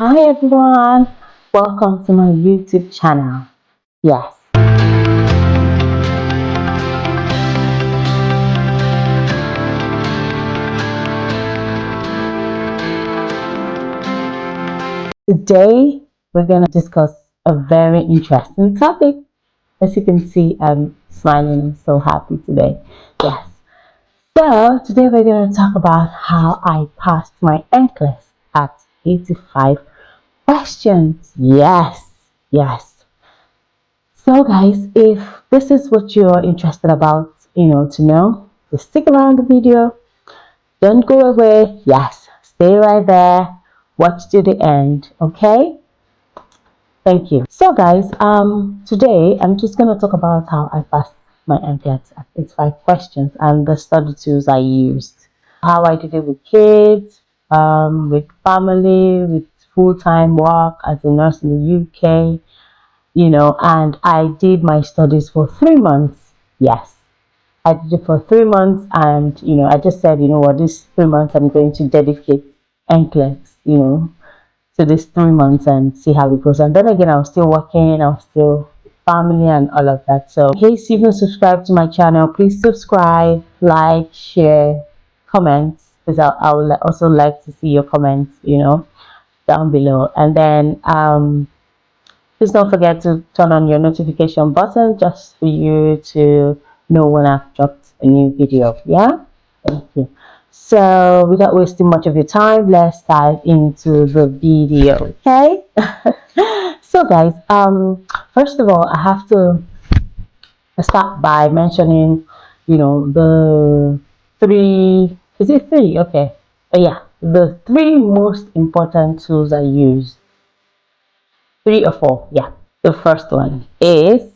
Hi everyone, welcome to my YouTube channel. Yes, today we're going to discuss a very interesting topic. As you can see, I'm smiling, I'm so happy today. Yes, so today we're going to talk about how I passed my Nclex at 85 questions. Yes. So guys, if this is what you're interested about, to know, just stick around the video. Don't go away. Yes, stay right there. Watch to the end. Okay? Thank you. So guys, today I'm just gonna talk about how I passed my MCAT at 85 questions and the study tools I used. How I did it with kids, with family, with full-time work as a nurse in the UK, and I did my studies for 3 months. Yes. I did it for 3 months, and I just said, what, these 3 months I'm going to dedicate Nclex, to these 3 months and see how it goes. And then again, I was still working, I was still family and all of that. So, in case you haven't subscribed to my channel, please subscribe, like, share, comments, because I would also like to see your comments, down below. And then please don't forget to turn on your notification button just for you to know when I've dropped a new video. Yeah? Thank you. So without wasting much of your time, let's dive into the video. Okay? So guys, first of all, I have to start by mentioning, the three, is it three? Okay. Yeah, the three most important tools I use. 3 or 4, yeah. The first one is,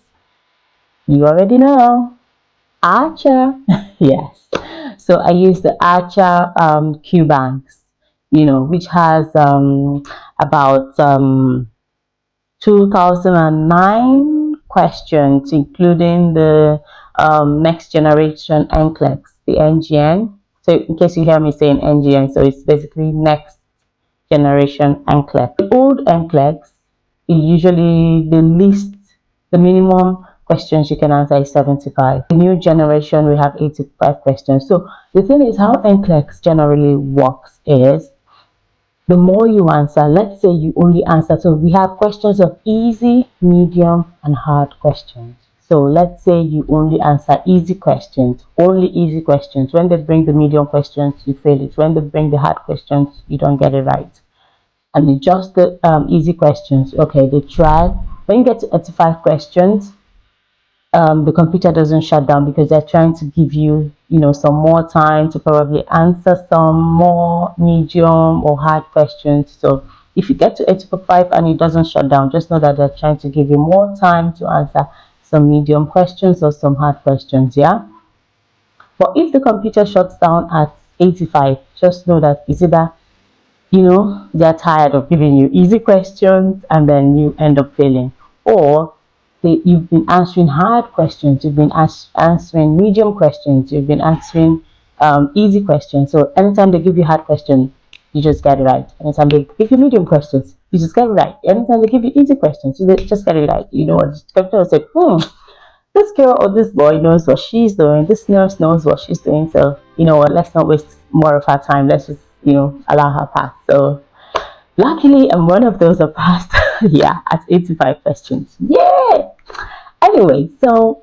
you already know, Archer. Yes. So I use the Archer Q banks, which has about 2009 questions, including the next generation Nclex, the NGN. So in case you hear me saying NGN, so it's basically next generation Nclex. The old Nclex, usually the minimum questions you can answer is 75. The new generation, we have 85 questions. So the thing is, how Nclex generally works is, the more you answer, let's say you only answer, so we have questions of easy, medium, and hard questions. So let's say you only answer easy questions, only easy questions. When they bring the medium questions, you fail it. When they bring the hard questions, you don't get it right. And you just the easy questions, okay, they try. When you get to 85 questions, the computer doesn't shut down because they're trying to give you, some more time to probably answer some more medium or hard questions. So if you get to 85 and it doesn't shut down, just know that they're trying to give you more time to answer some medium questions or some hard questions. Yeah. But if the computer shuts down at 85, just know that it's either, they're tired of giving you easy questions and then you end up failing, or you've been answering hard questions, you've been answering medium questions, you've been answering easy questions. So anytime they give you hard questions, you just get it right. Anytime they give you medium questions, you just get it right. Anytime they give you easy questions, you just get it right. The computer will say, this girl or this boy knows what she's doing, this nurse knows what she's doing. So you know what, let's not waste more of her time, let's just allow her pass. So luckily I'm one of those that passed. Yeah, at 85 questions. Yeah. Anyway, so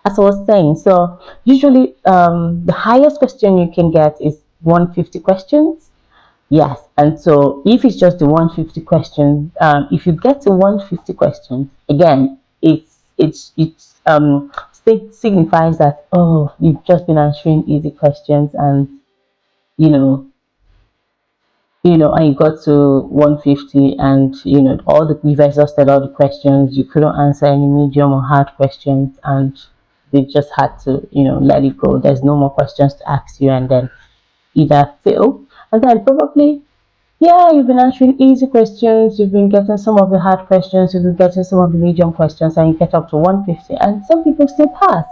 as I was saying, so usually the highest question you can get is 150 questions. Yes, and so if it's just the 150 question, if you get to 150 questions, again, signifies that, oh, you've just been answering easy questions, and you know and you got to 150, and all you've exhausted all the questions, you couldn't answer any medium or hard questions, and they just had to let it go. There's no more questions to ask you, and then either fail, and then probably, yeah, you've been answering easy questions, you've been getting some of the hard questions, you've been getting some of the medium questions, and you get up to 150, and some people still pass.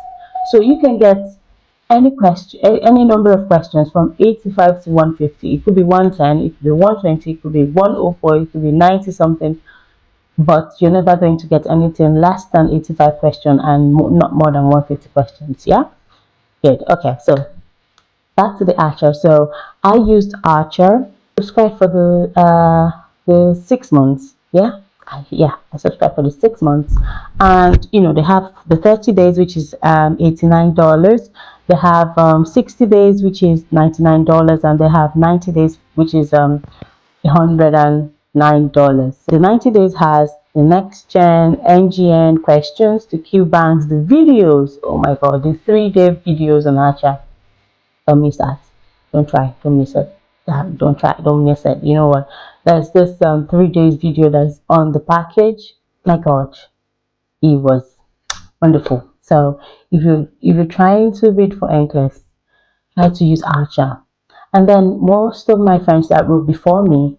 So you can get any question, any number of questions from 85 to 150. It could be 110, it could be 120, it could be 104, it could be 90 something, but you're never going to get anything less than 85 questions and not more than 150 questions. Yeah, good. Okay, so back to the Archer. So I used Archer. Subscribe for the 6 months. Yeah, I subscribed for the 6 months, and they have the 30 days, which is $89. They have 60 days, which is $99, and they have 90 days, which is $109. The 90 days has the next gen NGN questions, the Q banks, the videos. Oh my god, the 3-day videos on Archer. Don't miss that. Don't try. Don't miss it. Don't try. Don't miss it. You know what? There's this 3 days video that's on the package. My God, it was wonderful. So if you're trying to read for Nclex, try to use Archer. And then most of my friends that wrote before me,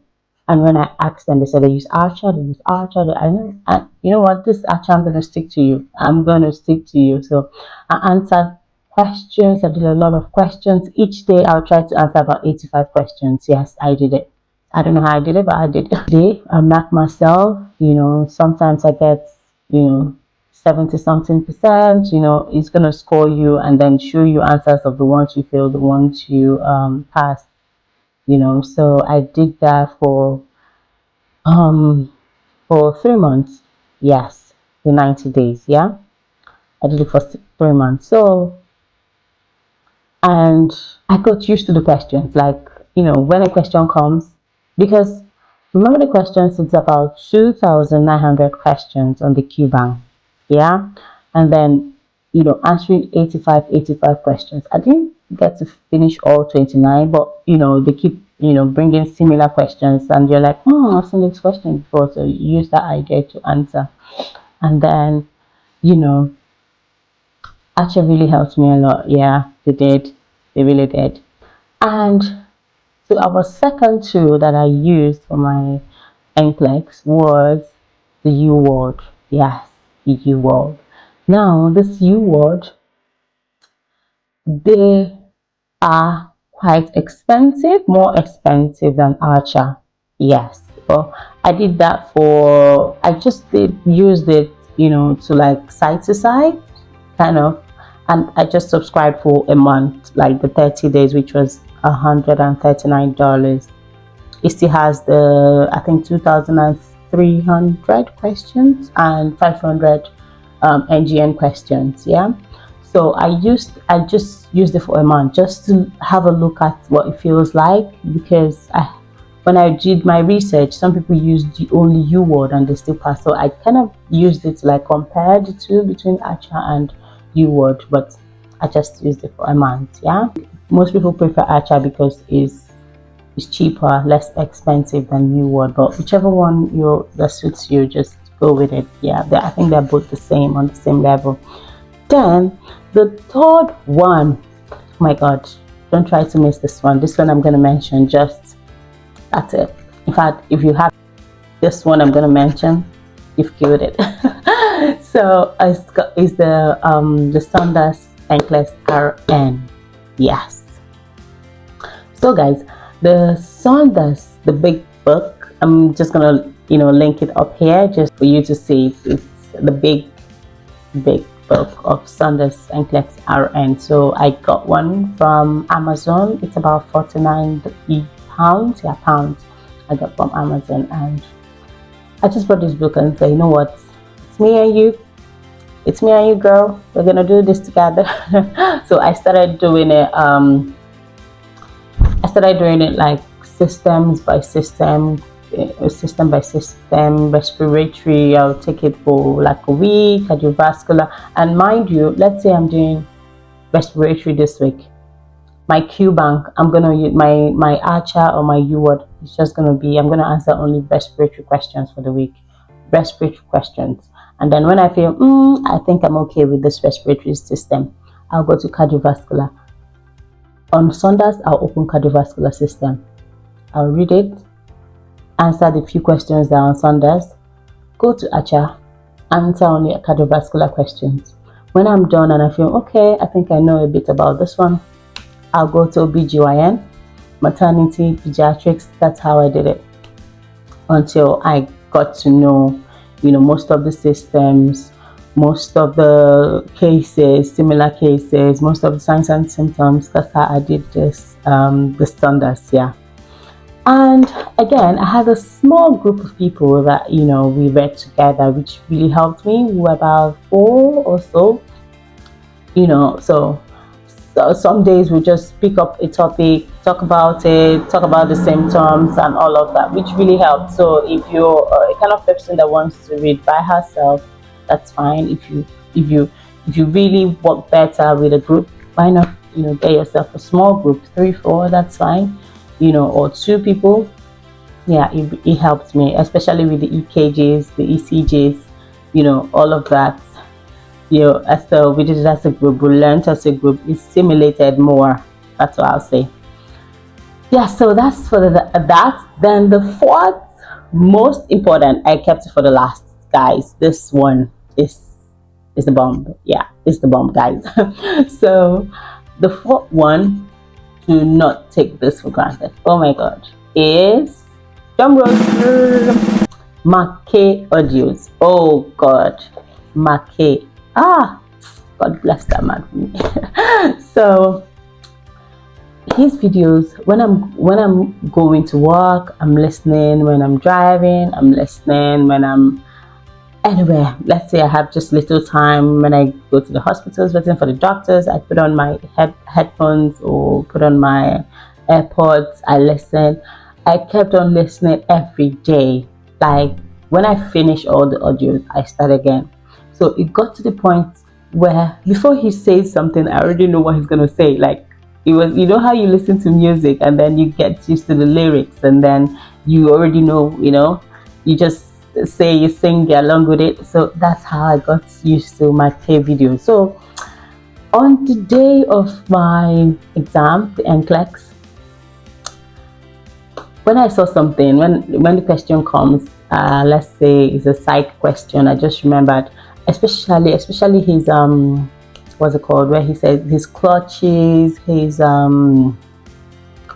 and when I asked them, they said they use Archer, they use Archer. And you know what? This Archer, I'm going to stick to you. I'm going to stick to you. So I answered questions. I did a lot of questions. Each day I'll try to answer about 85 questions. Yes, I did it. I don't know how I did it, but I did it. Today, I mark myself. Sometimes I get, 70 something percent. It's going to score you and then show you answers of the ones you failed, the ones you passed. So I did that for 3 months. Yes, the 90 days. Yeah, I did it for 3 months. So, and I got used to the questions. Like, when a question comes, because remember the questions, it's about 2,900 questions on the Q bank. Yeah, and then answering 85 questions. I didn't get to finish all 29, but they keep bringing similar questions, and you're like, I've seen this question before, so you use that idea to answer. And then you know Archer really helped me a lot. Yeah, they did. They really did. And so our second tool that I used for my Nclex was the UWorld. Yes, the UWorld. Now, this UWorld, they are quite expensive, more expensive than Archer. Yes. But I did that I just used it, to like side to side kind of, and I just subscribed for a month, like the 30 days, which was $139. It still has the, I think, 2,300 questions and 500 NGN questions. Yeah, so I just used it for a month just to have a look at what it feels like, because when I did my research, some people used the only UWorld and they still pass. So I kind of used it to like compare the two between Archer and UWorld, but I just used it for a month. Yeah, most people prefer Archer because it's cheaper, less expensive than UWorld, but whichever one that suits you, just go with it. Yeah, I think they're both the same, on the same level. Then the third one, oh my god, don't try to miss this one. This one I'm going to mention, just that's it. In fact, if you have this one I'm going to mention, you've killed it. So it's the Saunders Nclex RN. Yes. So guys, the Saunders, the big book, I'm just gonna link it up here just for you to see. It's the big book of Saunders Nclex RN. So I got one from Amazon. It's about 49 pounds. Yeah, pounds. I got from Amazon, and I just bought this book and say, you know what, it's me and you. It's me and you, girl. We're gonna do this together. So I started doing it. I started doing it like system by system, respiratory. I'll take it for like a week, cardiovascular. And mind you, let's say I'm doing respiratory this week. My Q bank, I'm gonna use my Archer or my UWorld. It's just gonna be, I'm gonna answer only respiratory questions for the week. Respiratory questions. And then when I feel, I think I'm okay with this respiratory system, I'll go to cardiovascular. On Saunders, I'll open cardiovascular system. I'll read it, answer the few questions that are on Saunders, go to Archer, answer only cardiovascular questions. When I'm done and I feel okay, I think I know a bit about this one, I'll go to OBGYN, maternity, pediatrics. That's how I did it until I got to know, most of the systems, most of the cases, similar cases, most of the signs and symptoms. That's how I did this, the Saunders, yeah. And again, I had a small group of people that, we read together, which really helped me. We were about 4 or so, so some days we just pick up a topic, talk about the symptoms and all of that, which really helped. So if you're a kind of person that wants to read by herself, that's fine. If you really work better with a group, why not get yourself a small group, 3, 4, that's fine, or 2 people. Yeah, it helped me, especially with the EKGs, the ECGs, all of that. So we did it as a group, we learned as a group, it simulated more. That's what I'll say. Yeah, so that's for that. Then the 4th most important, I kept it for the last, guys. This one is the bomb. Yeah, it's the bomb, guys. So the 4th one, do not take this for granted. Oh my god, is drum roll, Mackay audios. Oh god, Mackay. God bless that man for me. So his videos, when I'm going to work, I'm listening. When I'm driving, I'm listening. When I'm anywhere, let's say I have just little time, when I go to the hospitals waiting for the doctors, I put on my headphones or put on my AirPods, I listen. I kept on listening every day. Like when I finish all the audios, I start again. So it got to the point where before he says something, I already know what he's gonna say. Like it was, how you listen to music and then you get used to the lyrics and then you already know, you just you sing along with it. So that's how I got used to my K video. So on the day of my exam, the Nclex, when I saw something, when the question comes, let's say it's a psych question, I just remembered, especially his what's it called, where he says his clutches, his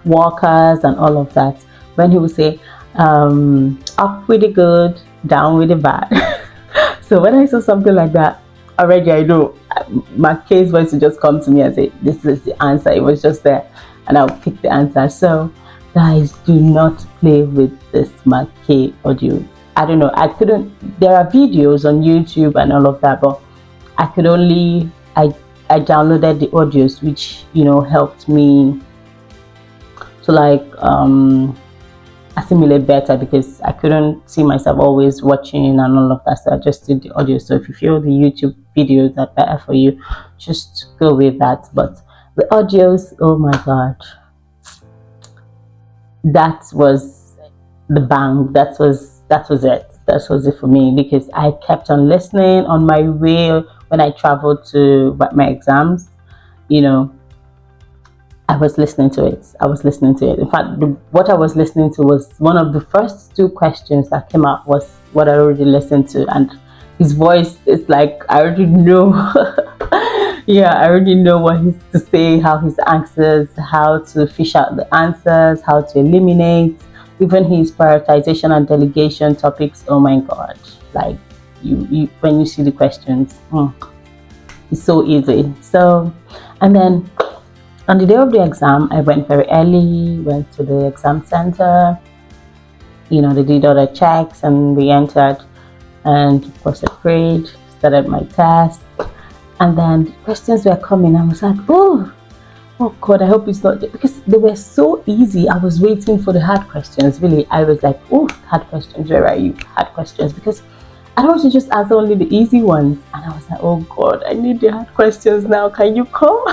walkers and all of that, when he would say up with the good, down with the bad. So when I saw something like that, already I know my case voice to just come to me and say this is the answer. It was just there and I'll pick the answer. So guys, do not play with this Mackay audio. I don't know, there are videos on YouTube and all of that, but I downloaded the audios, which helped me to like assimilate better, because I couldn't see myself always watching and all of that. So I just did the audio. So if you feel the YouTube videos are better for you, just go with that. But the audios, oh my god, that was the bang. That was it. That was it for me, because I kept on listening on my way when I traveled to my exams. I was listening to it. In fact, what I was listening to was one of the first 2 questions that came out was what I already listened to, and his voice is like I already know. Yeah, I already know what he's to say, how his answers, how to fish out the answers, how to eliminate, even his prioritization and delegation topics. Oh my god, like you when you see the questions, it's so easy. So, and then on the day of the exam, I went very early, went to the exam center. They did all the checks and we entered, and of course I prayed, started my test, and then the questions were coming. I was like, oh god, I hope it's not, because they were so easy. I was waiting for the hard questions. Really, I was like, oh, hard questions, where are you? Hard questions, because I don't want to just answer only the easy ones. And I was like, oh god, I need the hard questions now. Can you come?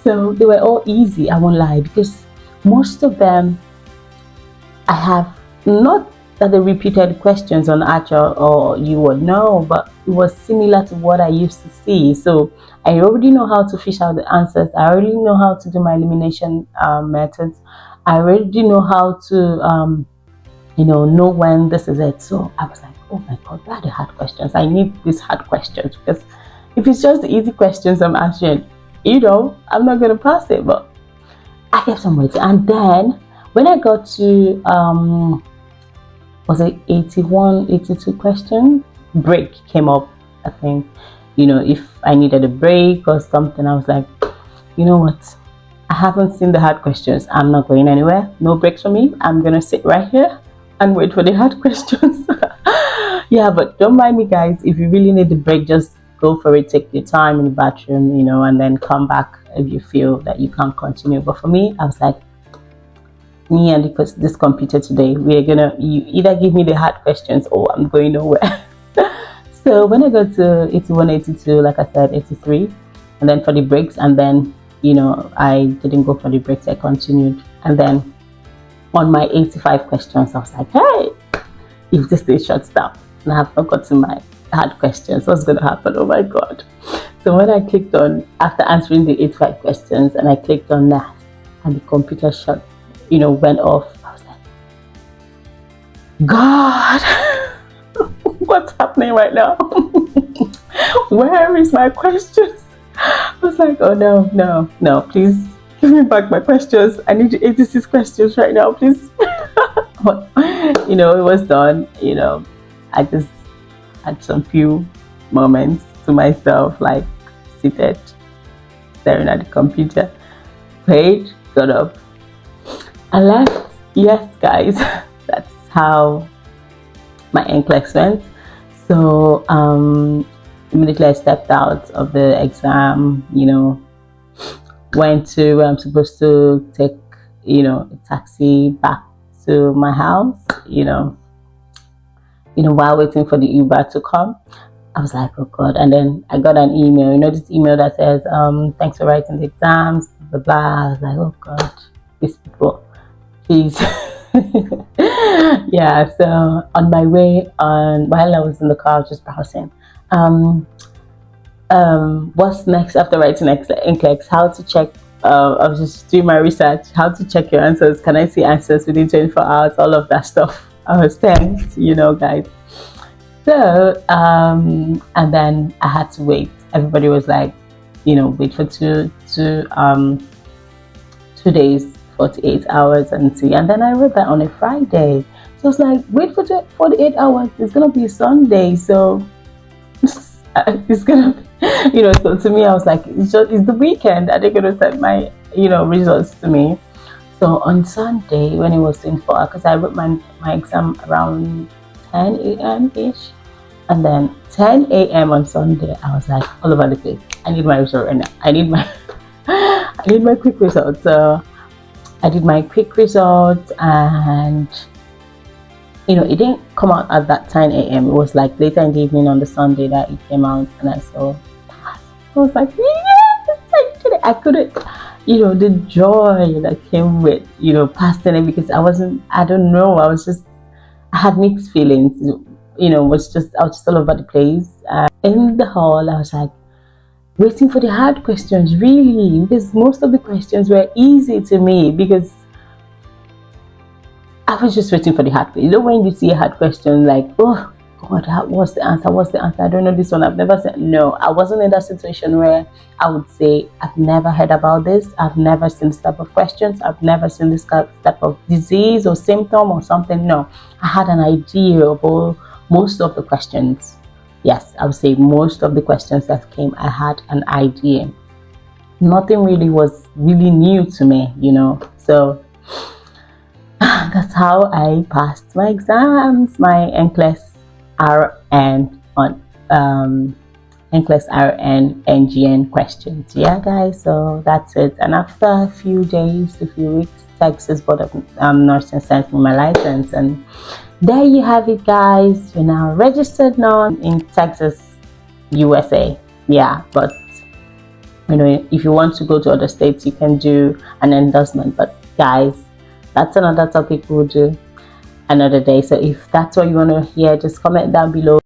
So they were all easy, I won't lie, because most of them I have, not that they repeated questions on Archer or UWorld, no, but it was similar to what I used to see. So I already know how to fish out the answers. I already know how to do my elimination methods. I already know how to know when this is it. So I was like, oh my god, where are the hard questions? I need these hard questions, because If it's just the easy questions I'm answering, you know, I'm not gonna pass it. But I kept on waiting, and then when I got to was it 81, 82 questions, break came up. I think, you know, if I needed a break or something, I was like, you know what, I haven't seen the hard questions, I'm not going anywhere, no breaks for me, I'm gonna sit right here and wait for the hard questions. Yeah, but don't mind me, guys. If you really need the break, just go for it, take your time in the bathroom, you know, and then come back if you feel that you can't continue. But for me, I was like, me and this computer today, we're gonna, you either give me the hard questions or I'm going nowhere. So when I got to 81, 82, like I said, 83, and then for the breaks, and then, you know, I didn't go for the breaks, I continued. And then on my 85 questions, I was like, hey, if this thing shuts down and I have not got to my hard questions, what's going to happen? Oh my God. So when I clicked on, after answering the 85 questions, and I clicked on next, and the computer shut, you know, went off, I was like, God, what's happening right now? Where is my questions? I was like, oh no, no, no, please give me back my questions. I need 86 questions right now, please. But, you know, it was done. You know, I just had some few moments to myself, like seated, staring at the computer, prayed, got up, and left. Yes, guys, that's how my Nclex went. So immediately I stepped out of the exam, you know, went to where I'm supposed to take, you know, a taxi back to my house, you know, while waiting for the Uber to come. I was like, oh God. And then I got an email, you know, this email that says, thanks for writing the exams, blah, blah, blah. I was like, oh God, these people, please. Yeah, so on my way on, while I was in the car, I was just browsing. What's next after writing Nclex? How to check, I was just doing my research, how to check your answers. Can I see answers within 24 hours? All of that stuff. I was tense, you know, guys. So, and then I had to wait. Everybody was like, you know, wait for two days, 48 hours and see. And then I wrote that on a Friday. So I was like, wait for 48 hours. It's going to be Sunday. So it's going to be, you know, so to me, I was like, it's the weekend. Are they going to send my, you know, results to me? So on Sunday, when it was 24, because I wrote my exam around 10 a.m. ish. And then 10 a.m. on Sunday, I was like all over the place. I need my result right now. I need my quick result. So I did my quick result, and you know, it didn't come out at that 10 a.m. It was like later in the evening on the Sunday that it came out, and I saw. I was like, yes, I couldn't, you know, the joy that came with, you know, passing it, because I don't know, I had mixed feelings. You know, I was just all over the place. In the hall, I was like waiting for the hard questions, really, because most of the questions were easy to me, because I was just waiting for the hard question. You know, when you see a hard question, like, oh God, what's the answer? What's the answer? I don't know this one. I've never said. No, I wasn't in that situation where I would say, I've never heard about this. I've never seen this type of questions. I've never seen this type of disease or symptom or something. No, I had an idea of most of the questions. Yes, I would say most of the questions that came, I had an idea. Nothing really was really new to me, you know. So that's how I passed my exams, my Nclex RN on Nclex RN NGN questions. Yeah, guys. So that's it. And after a few weeks, Texas Board of Nursing sent me my license, and there you have it, guys. You're now registered now in Texas, USA. Yeah, but you know, if you want to go to other states, you can do an endorsement. But guys, that's another topic we'll do another day. So if that's what you want to hear, just comment down below.